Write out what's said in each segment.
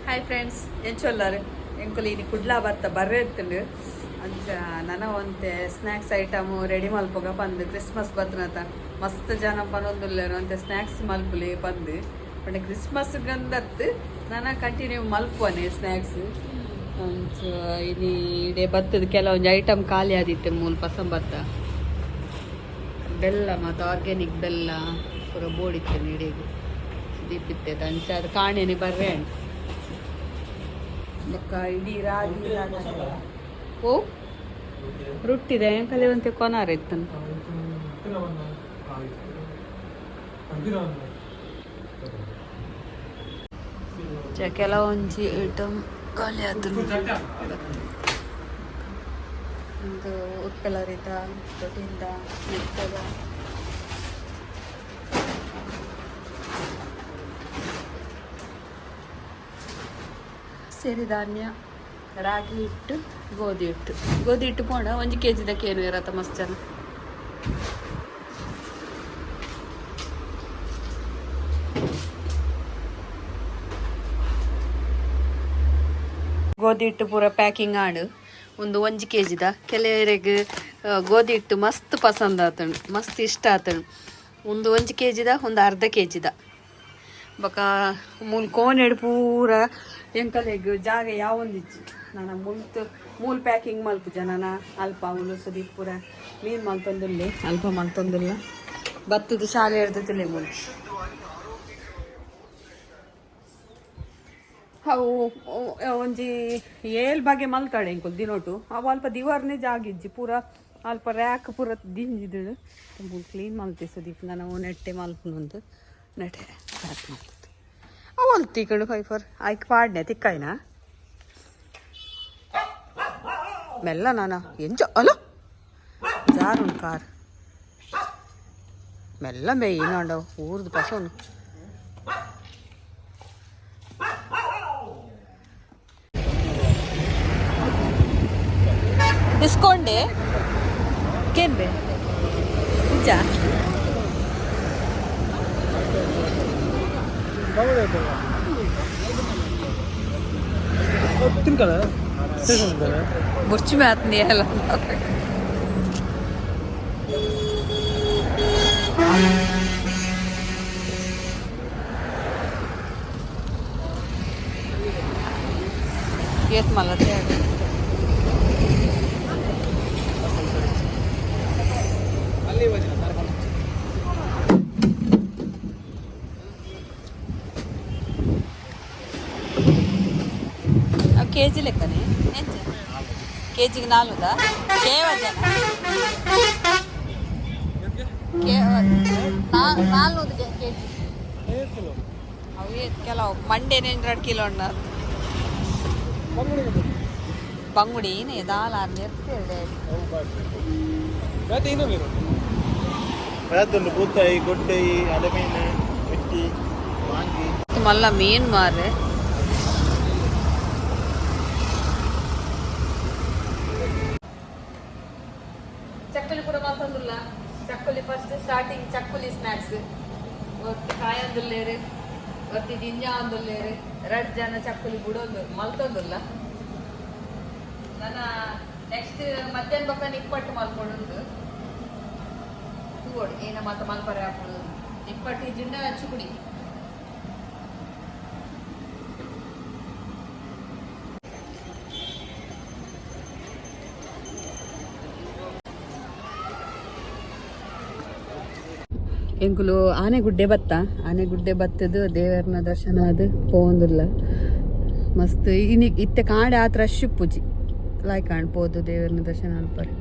hi friends ಎಂಚೊಲ್ಲಾರು ಎಂಕುಲು ಇದು ಕುಡ್ಲಾ ಬತ್ತ ಬರ್ರೆ ಇತ್ತುಂಡು ಅಂಚ ನನ ಒಂತೆ ಸ್ನ್ಯಾಕ್ಸ್ ಐಟಮು ರೆಡಿ ಮಲ್ಪೊಗ ಪಂದು ಕ್ರಿಸ್ಮಸ್ ಬತ್ತನತ ಮಸ್ತ್ ಜನ ಪನೊಂದುಲ್ಲೆರು ಅಂತೆ ಸ್ನ್ಯಾಕ್ಸ್ ಮಲ್ಪುಲೆ ಪಂದು ಪಂಡ ಕ್ರಿಸ್ಮಸ್ ಗಂದತ್ತು ನನ ಕಂಟಿನ್ಯೂ ಮಲ್ಪೊನೆ ಸ್ನ್ಯಾಕ್ಸ್ ಅಂಚ ಇನಿ ಇಡೆ ಬತ್ತದ ಕೆಲವೊಂದು ಐಟಮ್ ಖಾಲಿ ಆದಿತ್ತು ಮೂಲ ಪಸಂಬತ್ತ ಬೆಲ್ಲ ಮತ್ತು ಆರ್ಗ್ಯಾನಿಕ್ ಬೆಲ್ಲ ಪೂರ ಬೋಡಿತ್ತು ಇಡೀಗೆ ದೀಪಿತ್ತೆ ಅಂಚ ಅದು ಕಾಣೆನೆ ಬರ್ರೆ ಅಂಟು ಬೊಕ್ಕ ಇಡೀ ರಾಗಿ ಓ ರೊಟ್ಟಿದೆ ಕಲಿಯುವಂತೆ ಕೊನಾರ ಇತ್ತಂತ ಕೆಲವೊಂಜಿ ಐಟಮ್ ಖಾಲಿ ಆದ್ರು ಒಂದು ಉತ್ಪಲರಿತ ದೊಡ್ಡಿಂದ ಮೆತ್ತದ ಸಿರಿಧಾನ್ಯ ರಾಗಿ ಹಿಟ್ಟು ಗೋಧಿ ಹಿಟ್ಟು ಪೋಂಡ 1 kg ಏನು ಇರತ್ತ ಮಸ್ತ್ ಜನ ಗೋಧಿ ಹಿಟ್ಟು ಪೂರ ಪ್ಯಾಕಿಂಗ್ ಆಡು ಒಂದು 1 kg ಕೆಲವರಿಗೆ ಗೋಧಿ ಹಿಟ್ಟು ಮಸ್ತ್ ಪಸಂದ್ ಆತಂಡು ಮಸ್ತ್ ಇಷ್ಟ ಆತಂಡು ಒಂದು 1 kg ಒಂದು ಅರ್ಧ kg ಬೊಕ ಮೂಲ ಕೋನೆಡು ಪೂರ ಎಂಕಲೆಗ್ ಜಾಗ ಯಾವೊಂದಿಚ್ಚು ನಾನು ಮೂಲ ಪ್ಯಾಕಿಂಗ್ ಮಲ್ಪು ಜನನ ಅಲ್ಪ ಉಳುಸದಿ ಪೂರ ಮೀನು ಮಲ್ತೊಂದುಲ್ಲೆ ಅಲ್ಪ ಮಲ್ತೊಂದುಲ್ಲ ಬತ್ತದ ಶಾಲೆ ಹಿಡ್ದಿಲ್ಲ ಮೂಲ ಅವು ಒಂಜಿ ಏಲ್ ಬಗೆ ಮಲ್ತಾಳೆ ಎಂಕುಲ್ ದಿನೊಟ್ಟು ಅವು ಅಲ್ಪ ದಿವಾರನೇ ಜಾಗಿಜ್ಜಿ ಪೂರ ಅಲ್ಪ ರ್ಯಾಕ್ ಪೂರ ದಿಂಜಿದು ಮೂಲ ಕ್ಲೀನ್ ಮಲ್ತೆ ಸುದೀಪ್ ನಾನು ನೆಟ್ಟೆ ಮಲ್ಪುನೊಂದು ನೆಟ್ಟೆ ಪ್ಯಾಕ್ ಮಾಡ್ತದೆ ಅವಲ್ ತಿಕ್ಕಂಡು ಫೈಫರ್ ಆಯ್ಕೆ ಪಾಡ್ನೆ ತಿಕ್ಕಾಯ್ನ ಮೆಲ್ಲ ನಾನ ಎಂಜ ಅಲ್ಲ ಜಾರುಂಡು ಕಾರ್ ಮೆಲ್ಲ ಮೇಯ್ನಾಂಡ ಊರ್ದು ಪಸೋನು ಡಿಸ್ಕೌಂಟೇ ಕೇನ್ಬೆ ನಿಜ ಮುರ್ಚಿ ಮಾತ್ನಿ ಅಲ್ಲ ಏತ್ ಮಲತೆ కేజీ లెక్కనే కేజీకి 4 4 కేజీ అవి ಕೆಲವು ಮಂಡೆ 2 ಕಿಲೋ ಉన్నారు ಬಂಗುಡಿ ದಾಲ್ ನಿರ್ತಿದೆ ಬೂತಾಯಿ ಗೊಡ್ಡಾಯಿ ಅಲಮೀನು ಮಿಟ್ಟಿ ಮಾಂಗಿ ಮಲ್ಲ ಮೀನ್ ಮಾರೆ ಚಕ್ಕಲಿ ಕೂಡ ಮಲ್ತೊಂದುಲ್ಲ ಚಕ್ಕಲಿ ಫಸ್ಟ್ ಸ್ಟಾರ್ಟಿಂಗ್ ಚಕ್ಕಲಿ ಸ್ನ್ಯಾಕ್ಸ್ ಒತ್ತಿ ಕಾಯೊಂದುಲ್ಲೇರು ಒತ್ತಿ ದಿಂಜ ಒಂದುಲ್ಲೇರು 2 ಜನ ಚಕ್ಕಲಿ ಬಿಡೋದು ಮಲ್ತೊಂದುಲ್ಲ ನನ್ನ ನೆಕ್ಸ್ಟ್ ಮಧ್ಯಾಹ್ನ ಪಕ್ಕ ನಿಪ್ಪಟ್ಟು ಮಲ್ಕೊಂಡು ತೂಗೋಡು ಏನ ಮಾತ ಮಲ್ಪರೆ ಹಾಕೋದು ನಿಪ್ಪಟ್ಟು ಜಿಂಡ ಚುಕುಡಿ ಎಂಕುಲು ಆನೆಗುಡ್ಡೆ ಬತ್ತದು ದೇವರನ ದರ್ಶನ ಅದು ಪೋಂದುಲ್ಲ ಮಸ್ತ್ ಇತ್ತೆ ಕಾಂಡೆ ಆತ ರಶ್ ಪೂಜಿ ಲಾಯ್ ಕಾಣ್ಬೋದು ದೇವರನ ದರ್ಶನ ಅನ್ಪರೆ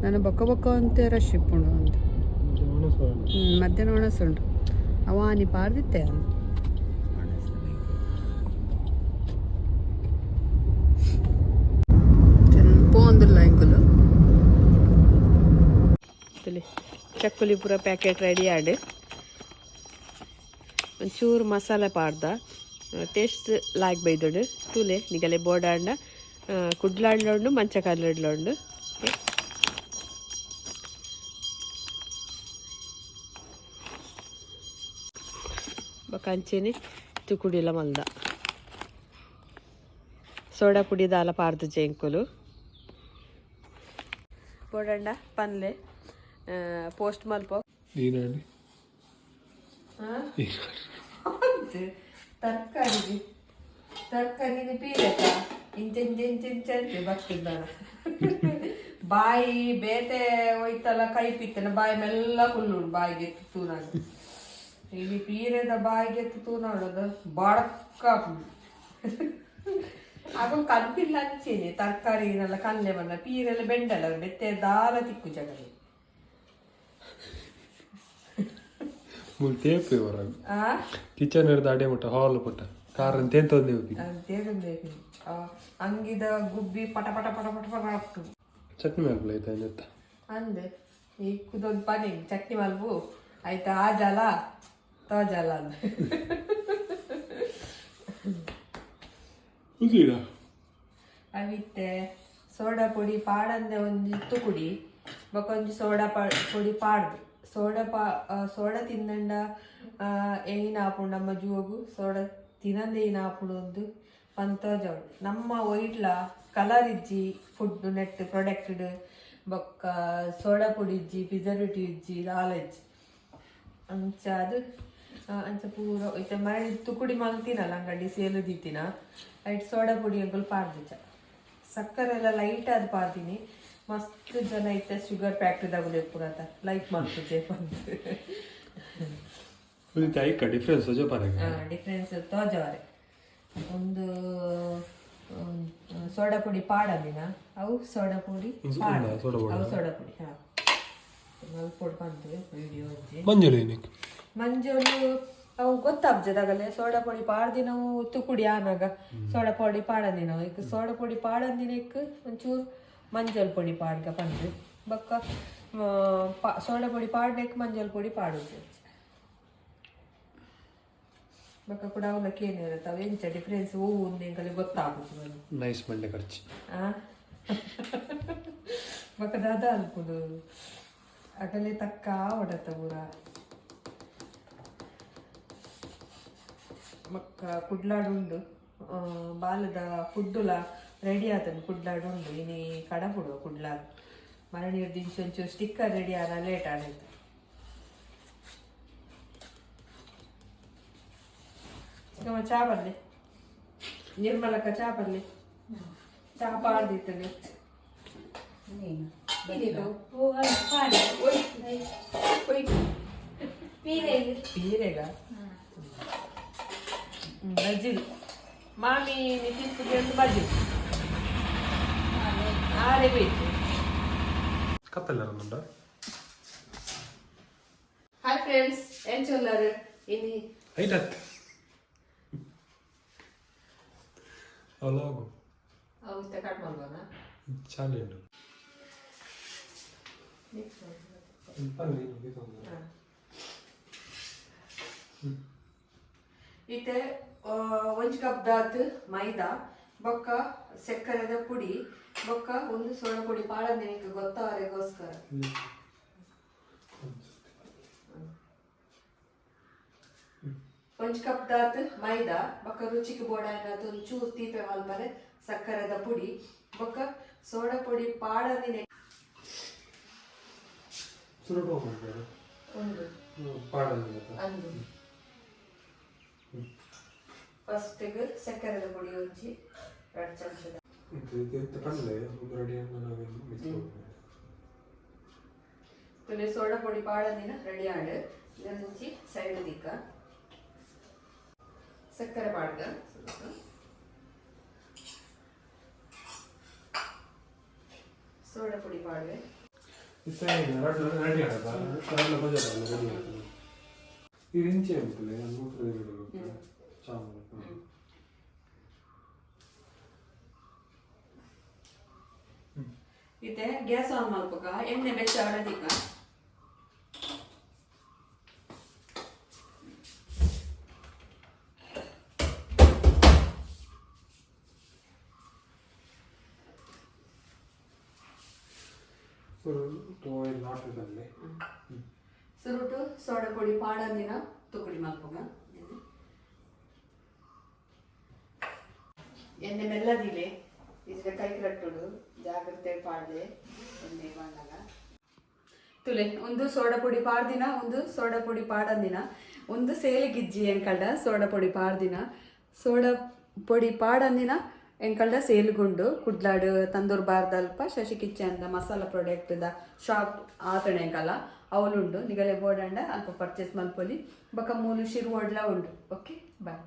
ನಾನು ಬೊಕ್ಕ ಅಂತೆ ರಶ್ ಇಪ್ಪುಂಡು ಅಂತ ಮಧ್ಯಾಹ್ನ ಒಣಸುಂಡು ಅವ ಆನಿ ಪಾರ್ದಿತ್ತೆ ಪೋಂದುಲ್ಲ ಎಂಕುಲು ಚಕ್ಕುಲಿ ಪೂರ ಪ್ಯಾಕೆಟ್ ರೆಡಿ ಆಡು ಒಂಚೂರು ಮಸಾಲೆ ಪಾಡ್ದ ಟೇಸ್ಟ್ ಲಾಯ್ಕ್ ಬೈದೊಡು ತೂಲೆ ನಿಗಲೆ ಬೋಡಾಂಡ ಕುಡ್ಲಾಂಡ್ಲೊಂಡು ಮಂಚ ಕಲ್ಲಡ್ಲೊಂಡು ಕಂಚಿನಿ ತುಕುಡಿಲ ಮಲ್ದ ಸೋಡಾ ಪುಡಿ ದಾಲ ಪಾರ್ದು ಜೇಂಕುಲು ಬೋಡಂಡ ಪನ್ಲೆ ಪೋಸ್ಟ್ ಮಲ್ಪ ತರಕಾರಿ ತರಕಾರಿ ಪೀರಕ ಇಂಚೆ ಬರ್ತಿದ್ದಾನ ಬಾಯಿ ಬೇತೆ ಹೋಯ್ತಲ್ಲ ಕೈ ಪಿತ್ತನ ಬಾಯಿ ಮೆಲ್ಲ ಕುಲ್ಲುಡು ಬಾಯಿಗೆ ತೂನಾಗ ಇಲ್ಲಿ ಪೀರೆದ ಬಾಯಿಗೆ ತೂನಾಡೋದು ಬಡಕ್ಕ ಆಗ ಕಲ್ಪಿಲ್ಲ ಅಂಚೇನೆ ತರಕಾರಿನೆಲ್ಲ ಕಲ್ಲೆ ಬಣ್ಣ ಪೀರೆಲ್ಲ ಬೆಂಡಲ್ಲ ಬೆತ್ತೆ ದಾರ ತಿಕ್ಕು ಜಗಲಿ ಕಿಚನ್ ಅಡೆ ಮುಟ್ಟ ಹಾಲ್ ಪುಟ್ಟ ಕಾರ್ ಹಂಗಿದ ಗುಬ್ಬಿ ಪಟ ಪಟ ಪಟ ಪಟ ಪಟ ಆಗ್ತು ಚಟ್ನಿ ಮಾಡ್ಲೈತ ಅಂದೆ ಈ ಕುದೊಂದು ಪನಿ ಚಟ್ನಿ ಮಲ್ಬು ಆಯ್ತಾ ಆ ಜಲ ತೋ ಜಲ ಅಂದ ಅವಿತ್ತೆ ಸೋಡಾ ಪುಡಿ ಪಾಡಂದೆ ಒಂದು ತುಕುಡಿ ಬೊಕೊಂಜಿ ಸೋಡಾ ಪುಡಿ ಪಾಡ್ದು ಸೋಡಾ ತಿಂದಂಡ ಏನ ಆಪುಂಡು ನಮ್ಮ ಜೂಗು ಸೋಡಾ ತಿನ್ನಂದೆ ಏನ ಆಪುಂಡು ಒಂದು ಪಂತೋಜವಳು ನಮ್ಮ ಒಯ್ಟ್ಲ ಕಲರ್ ಇಜ್ಜಿ ಫುಡ್ ನೆಟ್ ಪ್ರೊಡಕ್ಟೆಡ್ ಬೊಕ್ಕ ಸೋಡಾ ಪುಡಿ ಇಜ್ಜಿ ಪ್ರಿಸರ್ವೇಟಿವ್ ಇಜ್ಜಿ ದಾಲ ಇಜ್ಜಿ ಅಂಚ ಅದು ಅಂಚ ಪೂರ ಇತ್ತೆ ಮನೆ ತುಕುಡಿ ಮಲ್ತಿನಲ್ಲ ಅಂಗಡಿ ಸೇಲು ದಿತ್ತಿನ ಐಟ್ ಸೋಡಾ ಪುಡಿ ಅಂಕಲ್ ಪಾರ್ದಿಚ್ಚ ಸಕ್ಕರೆ ಎಲ್ಲ ಲೈಟ್ ಆದ ಪಾರ್ದಿನಿ ಮಸ್ತ್ ಜನ ಐತೆ ಶುಗರ್ ಫ್ಯಾಕ್ಟ್ರಿದಾಗ ಪುರಾತ ಲೈಕ್ ಮಾಡ್ತದೆ ಡಿಫ್ರೆನ್ಸ್ ತೋಜವಾರೆ ಒಂದು ಸೋಡಾ ಪುಡಿ ಪಾಡದಿನ ಅವು ಸೋಡಾ ಪುಡಿ ಅವು ಸೋಡಾ ಪುಡಿ ಮಲ್ಪೊಡ್ ಬಂತು ವಿಡಿಯೋ ಮಂಜುಳು ಅವು ಗೊತ್ತಾಗ್ತದಾಗಲೇ ಸೋಡಾ ಪುಡಿ ಪಾಡ್ದಿನವು ತುಕುಡಿ ಆನಾಗ ಸೋಡಾ ಪುಡಿ ಪಾಡದಿನವು ಈಗ ಸೋಡಾ ಪುಡಿ ಪಾಡದಿನಕ್ಕೆ ಒಂಚೂರು ಮಂಜಲ್ ಪುಡಿ ಪಾಡ್ಗ ಬಂದು ಬೊಕ್ಕ ಸೋಡಾ ಪುಡಿ ಪಾಡ್ನಕ್ಕೆ ಮಂಜಲ್ ಪುಡಿ ಪಾಡುದು ಬೊಕ್ಕ ಕೂಡ ಅವಲಕ್ಕಿ ಏನಿರುತ್ತವೆ ಎಂಚ ಡಿಫ್ರೆನ್ಸ್ ಹೂವು ಒಂದೇಕಲ್ಲಿ ಗೊತ್ತಾಗುದು ನೈಸ್ ಮಂಡೆ ಖರ್ಚು ಬೊಕ್ಕ ದಾದ ಅನ್ಪುಡು ಅಗಲೇ ತಕ್ಕ ಹೊಡತ ಊರ ಮಕ್ಕ ಕುಡ್ಲಾಡುಂಡು ಬಾಲದ ಫುಡ್ಡುಲ ರೆಡಿ ಆತನು ಕುಡ್ಲಾಡುಂಡು ಇನಿ ಕಡಪುಡು ಕುಡ್ಲಾಡು ಮರಣಿ ದಿಂಚು ಒಂಚೂರು ಸ್ಟಿಕ್ಕರ್ ರೆಡಿ ಆದ ಲೇಟ್ ಆಡಾಯ್ತು ಚಾ ಬರ್ಲಿ ನಿರ್ಮಲಕ್ಕ ಚಾ ಬರ್ಲಿ ಚಾ ಪಾಡ್ದಿತ್ತು ಪೀರೆಗ ಬಜ್ಜಿಲ್ ಮಾಮಿ ನಿತಿನ್ ಪುಡಿ ಒಂದು ಬಜ್ಜಿಲ್ ಆರೆ ಬೇಕು ಕತ್ತಲ್ಲ ಹಾಯ್ ಫ್ರೆಂಡ್ಸ್ ಏನ್ ಚೊಲ್ಲಾರು ಇನಿ ಐಟತ್ ಅಲಾಗು ಅವು ಕಟ್ ಮಾಡ್ಬೋಣ ಚಾಲೆಂಡು ಇತ್ತೆ ಒಂಜಿ ಕಪ್ ದಾತ್ ಮೈದಾ ಬೊಕ್ಕ ಸಕ್ಕರೆದ ಪುಡಿ ಬೊಕ್ಕ ಒಂದು ಸೋಡಾ ಪುಡಿ ಪಾಡಂದಿನಿಗೆ ಗೊತ್ತವರೆಗೋಸ್ಕರ ಒಂಜಿ ಕಪ್ ದಾತ್ ಮೈದಾ ಬೊಕ್ಕ ರುಚಿಗೆ ಬೋಡ ಏನಾದ್ರು ಒಂಚೂರು ತೀಪೆ ಮಲ್ಪರೆ ಸಕ್ಕರೆದ ಪುಡಿ ಬೊಕ್ಕ ಸೋಡಾ ಪುಡಿ ಪಾಡಂದಿನಿ ಒಂದು ಅಂದು ಫಸ್ಟಿಗೆ ಸಕ್ಕರೆದ ಪುಡಿ ಒಂಚಿ 2 ಚಮಚದ ತುಲೆ ಸೋಡಾ ಪುಡಿ ಪಾಡಂದಿನ ರೆಡಿ ಆಡು ಇದೊಂಚಿ ಸೈಡ್ ದಿಕ್ಕ ಸಕ್ಕರೆ ಪಾಡ್ಗ ಸೋಡಾ ಪುಡಿ ಪಾಡ್ವೆ ಇತ್ತೆ ಗ್ಯಾಸ್ ಆನ್ ಮಾಡ್ಬೇಕ ಎಣ್ಣೆ ಬೆಚ್ಚ ಆಡದಿಕ್ಕ ಸುರುಟು ಸೋಡಾ ಪುಡಿ ಪಾಡಂದಿನ ತುಕುಡಿ ಮಾಡ್ಬೇಕ ಎಣ್ಣೆ ಮೆಲ್ಲದಿಲೆ ಇದ್ರೆ ಕೈ ಕಟ್ಟುಡು ಜಾಗ್ರತೆ ಪಾಡ್ದೆ ಎಣ್ಣೆ ಮಾಡಲ್ಲ ತುಲೆ ಒಂದು ಸೋಡಾ ಪುಡಿ ಪಾಡ್ದಿನ ಒಂದು ಸೋಡಾ ಪುಡಿ ಪಾಡಂದಿನ ಒಂದು ಸೇಲಿಗಿಜ್ಜಿ ಎಂಕಲ್ಡ ಸೋಡಾ ಪುಡಿ ಪಾಡ್ದಿನ ಸೋಡಾ ಪೊಡಿ ಪಾಡಂದಿನ ಎಂಕಲ್ಡ ಸೇಲ್ಗುಂಡು ಕುಡ್ಲಾಡು ತಂದೂರು ಬಾರ್ದಲ್ಪ ಶಶಿ ಕಿಚನ್ ಮಸಾಲ ಪ್ರಾಡಕ್ಟ್ ದ ಶಾಪ್ ಆತಣೆ ಎಂಕಲ್ಲ ಅವಳುಂಡು ನಿಗಲೆ ಬೋಡಂಡ ಅಲ್ಪ ಪರ್ಚೇಸ್ ಮಲ್ಪೊಲಿ ಬೊಕ ಮೂಲು ಶಿರು ಒಡ್ಲ ಉಂಡು ಓಕೆ ಬಾಯ್